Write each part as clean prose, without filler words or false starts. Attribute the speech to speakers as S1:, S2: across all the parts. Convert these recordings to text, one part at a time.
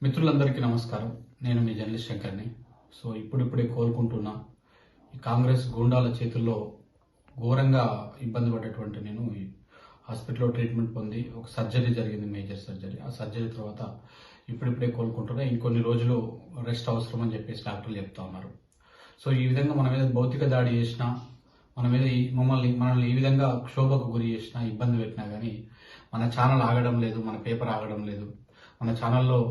S1: మిత్రులందరికీ నమస్కారం. నేను మీ జర్నలిస్ట్ శంకర్ని. ఇప్పుడిప్పుడే కోలుకుంటున్నా ఈ కాంగ్రెస్ గూండాల చేతుల్లో ఘోరంగా ఇబ్బంది పడ్డటువంటి నేను ఈ హాస్పిటల్లో ట్రీట్మెంట్ పొంది ఒక సర్జరీ జరిగింది, మేజర్ సర్జరీ. ఆ సర్జరీ తర్వాత ఇప్పుడిప్పుడే కోలుకుంటున్నా. ఇంకొన్ని రోజులు రెస్ట్ అవసరం అని చెప్పేసి డాక్టర్లు చెప్తా ఉన్నారు. ఈ విధంగా మన మీద భౌతిక దాడి చేసినా, మన మీద మనల్ని ఈ విధంగా క్షోభకు గురి చేసినా, ఇబ్బంది పెట్టినా కానీ మన ఛానల్ ఆగడం లేదు, మన పేపర్ ఆగడం లేదు. మన ఛానల్లో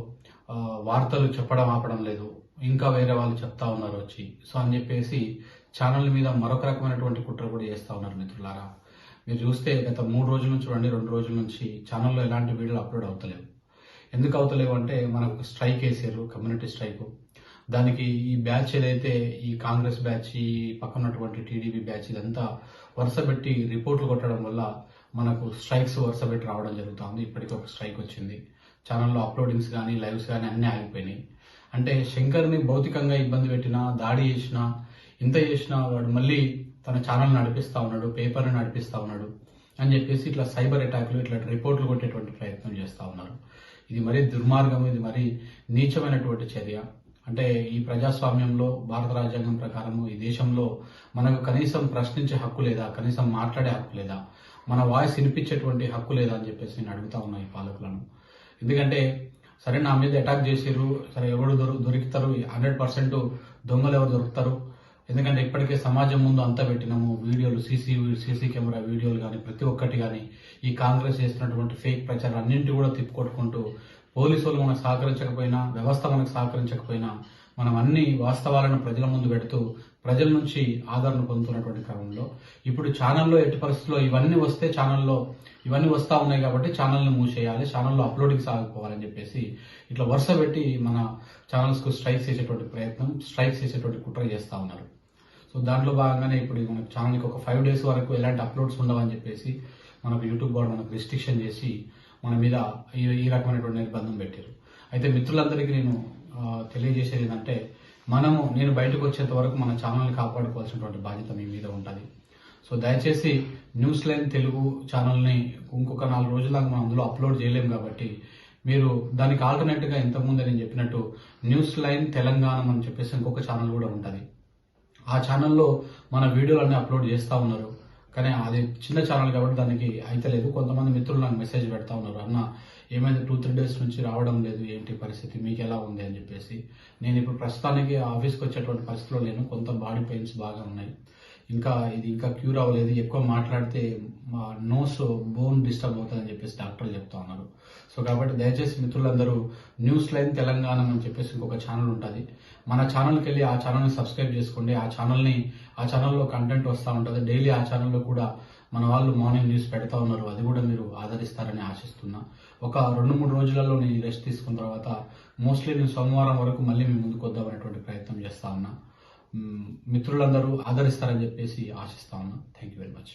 S1: వార్తలు చెప్పడం ఆపడం లేదు. ఇంకా వేరే వాళ్ళు చెప్తా ఉన్నారు వచ్చి. అని చెప్పేసి ఛానల్ మీద మరొక రకమైనటువంటి కుట్ర కూడా చేస్తా ఉన్నారు. మిత్రులారా, మీరు చూస్తే గత 3 రోజుల నుంచి చూడండి, 2 రోజుల నుంచి ఛానల్లో ఎలాంటి వీడియోలు అప్లోడ్ అవుతలేవు. ఎందుకు అవుతలేవు అంటే మనకు స్ట్రైక్ వేసారు, కమ్యూనిటీ స్ట్రైక్. దానికి ఈ బ్యాచ్ ఏదైతే ఈ కాంగ్రెస్ బ్యాచ్, ఈ పక్కనటువంటి టీడీపీ బ్యాచ్ ఇదంతా వరుస పెట్టి రిపోర్ట్లు కొట్టడం వల్ల మనకు స్ట్రైక్స్ వరుస పెట్టి రావడం జరుగుతుంది. ఇప్పటికీ ఒక స్ట్రైక్ వచ్చింది. ఛానల్లో అప్లోడింగ్స్ కానీ లైవ్స్ కానీ అన్నీ ఆగిపోయినాయి. అంటే శంకర్ని భౌతికంగా ఇబ్బంది పెట్టినా, దాడి చేసినా, ఇంత చేసినా వాడు మళ్ళీ తన ఛానల్ నడిపిస్తా ఉన్నాడు, పేపర్ని నడిపిస్తా ఉన్నాడు అని చెప్పేసి ఇట్లా సైబర్ అటాక్లు, ఇట్లా రిపోర్ట్లు కొట్టేటువంటి ప్రయత్నం చేస్తూ ఉన్నారు. ఇది మరీ దుర్మార్గం, ఇది మరీ నీచమైనటువంటి చర్య. అంటే ఈ ప్రజాస్వామ్యంలో భారత రాజ్యాంగం ప్రకారం ఈ దేశంలో మనకు కనీసం ప్రశ్నించే హక్కు లేదా, కనీసం మాట్లాడే హక్కు లేదా, మన వాయిస్ వినిపించేటువంటి హక్కు లేదా అని చెప్పేసి నేను అడుగుతా ఉన్నా ఈ పాలకులను. ఎందుకంటే సరే నా మీద అటాక్ చేసారు, సరే ఎవరు దొరుకుతారు, 100% దొంగలు ఎవరు దొరుకుతారు. ఎందుకంటే ఇప్పటికే సమాజం ముందు అంతా పెట్టినాము వీడియోలు, సీసీ కెమెరా వీడియోలు కానీ ప్రతి ఒక్కటి కానీ ఈ కాంగ్రెస్ చేస్తున్నటువంటి ఫేక్ ప్రచారం అన్నింటి కూడా తిప్పుకొట్టుకుంటూ పోలీసు వాళ్ళు మనకు సహకరించకపోయినా, వ్యవస్థ మనకు సహకరించకపోయినా మనం అన్ని వాస్తవాలను ప్రజల ముందు పెడుతూ ప్రజల నుంచి ఆదరణ పొందుతున్నటువంటి క్రమంలో ఇప్పుడు ఛానల్లో ఎట్టి పరిస్థితుల్లో ఇవన్నీ వస్తా ఉన్నాయి కాబట్టి ఛానల్ని మూసేయాలి, ఛానల్లో అప్లోడింగ్ సాగిపోవాలని చెప్పేసి ఇట్లా వరుస పెట్టి మన ఛానల్స్కు స్ట్రైక్స్ చేసేటువంటి కుట్ర చేస్తూ ఉన్నారు. దాంట్లో భాగంగానే ఇప్పుడు మన ఛానల్కి ఒక 5 days వరకు ఎలాంటి అప్లోడ్స్ ఉండవని చెప్పేసి మనకు యూట్యూబ్ వాడు మనకు రిస్ట్రిక్షన్ చేసి మన మీద ఈ రకమైనటువంటి నిర్బంధం పెట్టారు. అయితే మిత్రులందరికీ నేను తెలియజేసేది ఏంటంటే నేను బయటకు వచ్చేంత వరకు మన ఛానల్ని కాపాడుకోవాల్సినటువంటి బాధ్యత మీ మీద ఉంటుంది. దయచేసి న్యూస్ లైన్ తెలుగు ఛానల్ని ఇంకొక 4 రోజుల దాకా మనం అందులో అప్లోడ్ చేయలేము కాబట్టి మీరు దానికి ఆల్టర్నేట్గా ఇంతకుముందు నేను చెప్పినట్టు న్యూస్ లైన్ తెలంగాణ అని చెప్పేసి ఇంకొక ఛానల్ కూడా ఉంటుంది. ఆ ఛానల్లో మన వీడియోలన్నీ అప్లోడ్ చేస్తూ ఉన్నారు. కానీ అది చిన్న ఛానల్ కాబట్టి దానికి అయితే లేదు. కొంతమంది మిత్రులు నాకు మెసేజ్ పెడతా ఉన్నారు, అన్న ఏమైంది 2-3 days నుంచి రావడం లేదు, ఏంటి పరిస్థితి, మీకు ఎలా ఉంది అని చెప్పేసి. నేను ఇప్పుడు ప్రస్తుతానికి ఆఫీస్కి వచ్చేటువంటి పరిస్థితిలో లేను, కొంత బాడీ పెయిన్స్ బాగా ఉన్నాయి, ఇది ఇంకా క్యూర్ అవ్వలేదు, ఎక్కువ మాట్లాడితే మా నోస్ బోన్ డిస్టర్బ్ అవుతుందని చెప్పేసి డాక్టర్లు చెప్తా ఉన్నారు. కాబట్టి దయచేసి మిత్రులందరూ న్యూస్ లైన్ తెలంగాణ అని చెప్పేసి ఇంకొక ఛానల్ ఉంటుంది. మన ఛానల్కి వెళ్ళి ఆ ఛానల్ని సబ్స్క్రైబ్ చేసుకోండి. ఆ ఛానల్లో కంటెంట్ వస్తూ ఉంటుంది. డైలీ ఆ ఛానల్లో కూడా మన వాళ్ళు మార్నింగ్ న్యూస్ పెడతా ఉన్నారు. అది కూడా మీరు ఆదరిస్తారని ఆశిస్తున్నా. ఒక 2-3 రోజులలో నేను రెస్ట్ తీసుకున్న తర్వాత మోస్ట్లీ నేను సోమవారం వరకు మళ్ళీ మీ ముందుకు వద్దామనేటువంటి ప్రయత్నం చేస్తా ఉన్నా. మిత్రులందరూ ఆదరిస్తారని చెప్పేసి ఆశిస్తా ఉన్నా. Thank you very much.